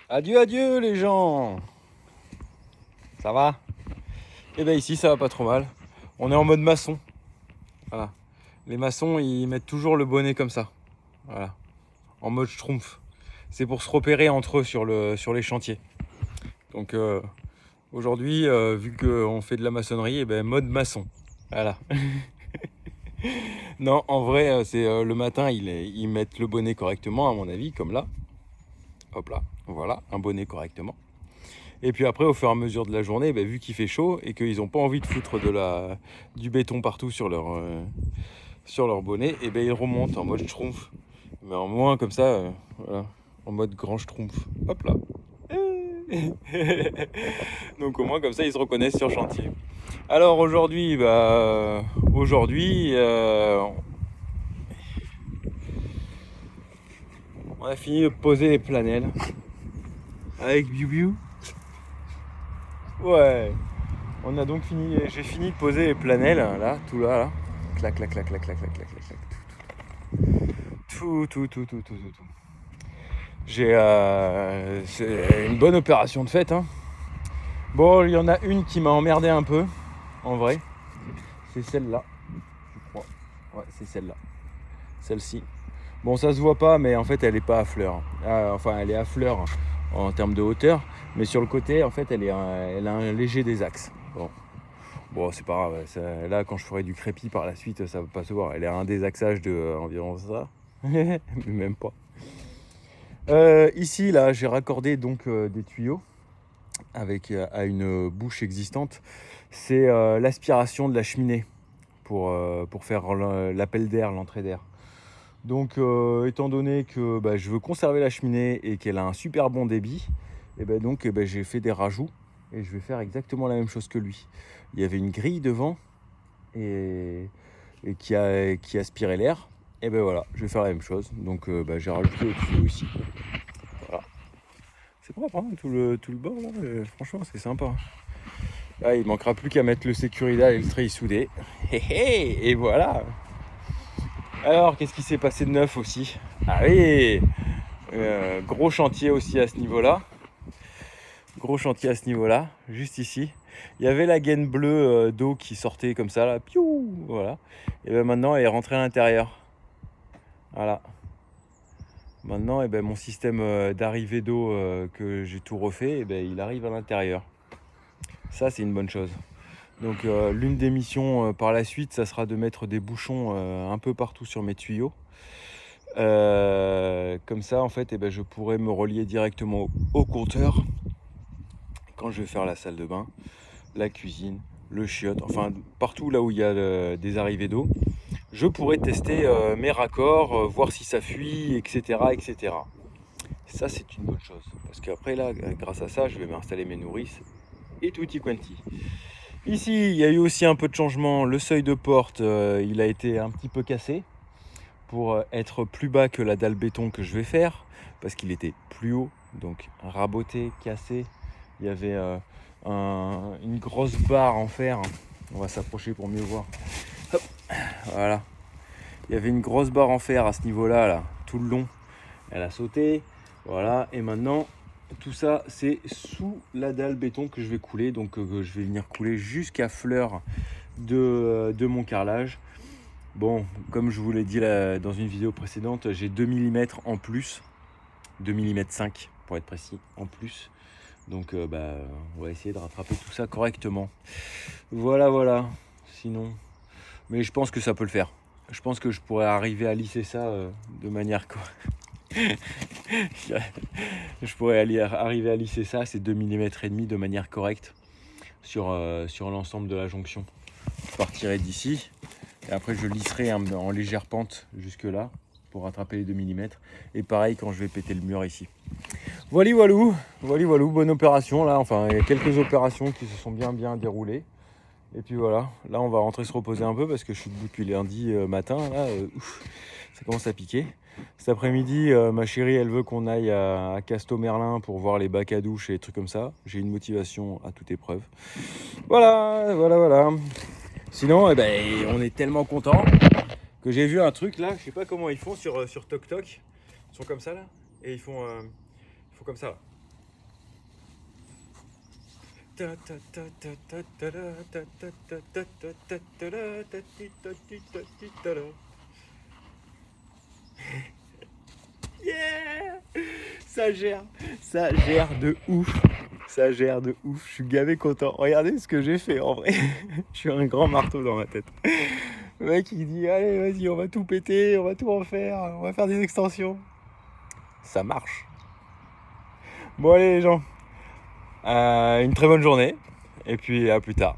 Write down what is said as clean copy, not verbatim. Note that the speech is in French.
Adieu, adieu les gens. Ça va? Eh ben ici ça va pas trop mal. On est en mode maçon. Voilà. Les maçons ils mettent toujours le bonnet comme ça. Voilà. En mode schtroumpf. C'est pour se repérer entre eux sur les chantiers. Donc aujourd'hui, vu qu'on fait de la maçonnerie, eh ben mode maçon. Voilà. Non, en vrai, c'est le matin, ils mettent le bonnet correctement, à mon avis, comme là. Hop là, voilà, un bonnet correctement. Et puis après, au fur et à mesure de la journée, vu qu'il fait chaud et qu'ils n'ont pas envie de foutre du béton partout sur leur bonnet, et ils remontent en mode schtroumpf. Mais en moins comme ça, voilà, en mode grand schtroumpf. Hop là. Donc au moins comme ça, ils se reconnaissent sur chantier. Alors aujourd'hui, on a fini de poser les planelles avec Biu Biu. Ouais. On a donc fini, j'ai fini de poser les planelles, là, tout là, là. Clac, clac, clac, clac, clac, clac, clac, clac, clac. Tout. C'est une bonne opération de fête, hein. Bon, il y en a une qui m'a emmerdé un peu, en vrai. C'est celle-là, je crois. Ouais, c'est celle-là. Celle-ci. Bon, ça se voit pas, mais en fait, elle est pas à fleur. Enfin, elle est à fleur en termes de hauteur, mais sur le côté, en fait, elle a un léger désaxe. Bon, c'est pas grave. Là, quand je ferai du crépi par la suite, ça va pas se voir. Elle a un désaxage de environ ça. Même pas. Ici, là, j'ai raccordé donc des tuyaux à une bouche existante. C'est l'aspiration de la cheminée pour faire l'appel d'air, l'entrée d'air. Donc, étant donné que je veux conserver la cheminée et qu'elle a un super bon débit, j'ai fait des rajouts et je vais faire exactement la même chose que lui. Il y avait une grille devant et qui aspirait l'air. Et voilà, je vais faire la même chose. Donc, j'ai rajouté le tuyau ici. Voilà. C'est propre, hein, tout le bord là. Franchement, c'est sympa. Là, il manquera plus qu'à mettre le Securida et le treillis soudé. Et voilà. Alors, qu'est-ce qui s'est passé de neuf aussi? Ah oui, gros chantier aussi à ce niveau-là. Gros chantier à ce niveau-là, juste ici. Il y avait la gaine bleue d'eau qui sortait comme ça, là. Piou, voilà. Et maintenant, elle est rentrée à l'intérieur. Voilà. Maintenant, mon système d'arrivée d'eau que j'ai tout refait, il arrive à l'intérieur. Ça, c'est une bonne chose. Donc, l'une des missions par la suite, ça sera de mettre des bouchons un peu partout sur mes tuyaux. Comme ça, en fait, je pourrais me relier directement au compteur quand je vais faire la salle de bain, la cuisine, le chiotte, enfin partout là où il y a des arrivées d'eau. Je pourrais tester mes raccords, voir si ça fuit, etc., etc. Ça, c'est une bonne chose. Parce qu'après, là, grâce à ça, je vais m'installer mes nourrices et tutti quanti. Ici, il y a eu aussi un peu de changement. Le seuil de porte, il a été un petit peu cassé pour être plus bas que la dalle béton que je vais faire. Parce qu'il était plus haut. Donc, raboté, cassé. Il y avait une grosse barre en fer. On va s'approcher pour mieux voir. Hop, voilà. Il y avait une grosse barre en fer à ce niveau-là, là, tout le long. Elle a sauté. Voilà. Et maintenant, tout ça, c'est sous la dalle béton que je vais couler. Donc, je vais venir couler jusqu'à fleur de mon carrelage. Bon, comme je vous l'ai dit là, dans une vidéo précédente, j'ai 2 mm en plus. 2 mm 5 pour être précis, en plus. Donc on va essayer de rattraper tout ça correctement. Voilà. Sinon, mais je pense que ça peut le faire. Je pense que je pourrais arriver à lisser ça de manière je pourrais arriver à lisser ça, ces 2 mm et demi de manière correcte sur l'ensemble de la jonction. Je partirai d'ici et après je lisserai en légère pente jusque là pour rattraper les 2 mm. Et pareil quand je vais péter le mur ici. Voilà, bonne opération là, enfin il y a quelques opérations qui se sont bien déroulées. Et puis voilà, là on va rentrer se reposer un peu parce que je suis debout depuis lundi matin, là, ça commence à piquer. Cet après-midi, ma chérie elle veut qu'on aille à Casto-Merlin pour voir les bacs à douche et des trucs comme ça. J'ai une motivation à toute épreuve. Voilà. Sinon, on est tellement contents que j'ai vu un truc là, je sais pas comment ils font sur TokTok. Ils sont comme ça là, et ils font comme ça là. Yeah! Ça gère de ouf. Ça gère de ouf. Je suis gavé content. Regardez ce que j'ai fait en vrai. Je suis un grand marteau dans ma tête. Le mec il dit allez vas-y on va tout péter, on va tout refaire, on va faire des extensions. Ça marche. Bon allez les gens, une très bonne journée et puis à plus tard.